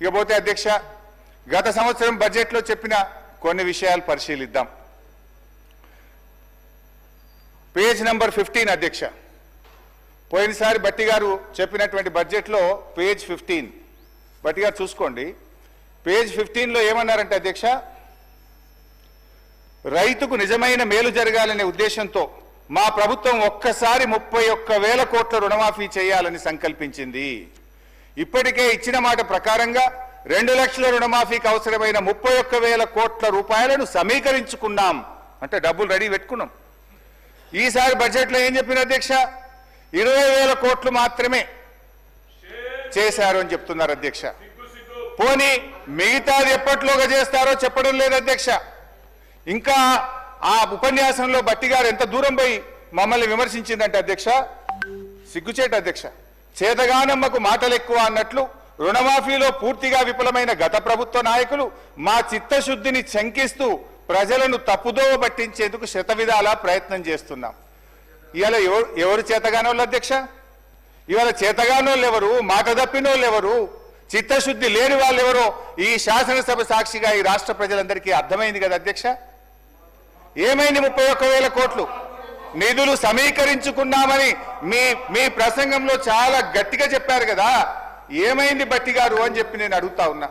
ఇకపోతే అధ్యక్ష, గత సంవత్సరం బడ్జెట్లో చెప్పిన కొన్ని విషయాలు పరిశీలిద్దాం. పేజ్ నంబర్ 15 అధ్యక్ష, పోయినసారి బట్టి గారు చెప్పినటువంటి బడ్జెట్లో పేజ్ 15 బట్టి గారు చూసుకోండి. పేజ్ 15లో ఏమన్నారంటే అధ్యక్ష, రైతుకు నిజమైన మేలు జరగాలనే ఉద్దేశంతో మా ప్రభుత్వం ఒక్కసారి 31,000 కోట్ల రుణమాఫీ చేయాలని సంకల్పించింది. ఇప్పటికే ఇచ్చిన మాట ప్రకారంగా 2 లక్షల రుణమాఫీకి అవసరమైన 31,000 కోట్ల రూపాయలను సమీకరించుకున్నాం. అంటే డబ్బులు రెడీ పెట్టుకున్నాం. ఈసారి బడ్జెట్లో ఏం చెప్పిన అధ్యక్ష, 20,000 కోట్లు మాత్రమే చేశారు అని చెప్తున్నారు అధ్యక్ష. పోనీ మిగతాది ఎప్పట్లోగా చేస్తారో చెప్పడం లేదు అధ్యక్ష. ఇంకా ఆ ఉపన్యాసంలో బట్టి గారు ఎంత దూరం పోయి మమ్మల్ని విమర్శించిందంటే అధ్యక్ష, సిగ్గుచేట అధ్యక్ష. చేతగానమ్మకు మాటలు ఎక్కువ అన్నట్లు రుణమాఫీలో పూర్తిగా విఫలమైన గత ప్రభుత్వ నాయకులు మా చిత్తశుద్ధిని శంకిస్తూ ప్రజలను తప్పుదోవ పట్టించేందుకు శతవిధాలా ప్రయత్నం చేస్తున్నాం. ఇవాళ ఎవరు చేతగానోళ్ళు అధ్యక్ష? ఇవాళ చేతగానోళ్ళు ఎవరు, మాట తప్పినోళ్ళు ఎవరు, చిత్తశుద్ధి లేని వాళ్ళు ఎవరో ఈ శాసనసభ సాక్షిగా ఈ రాష్ట్ర ప్రజలందరికీ అర్థమైంది కదా అధ్యక్ష. ఏమైంది 31,000 కోట్లు నిధులు సమీకరించుకున్నామని మీ ప్రసంగంలో చాలా గట్టిగా చెప్పారు కదా, ఏమైంది బట్టి గారు అని చెప్పి నేను అడుగుతా ఉన్నా.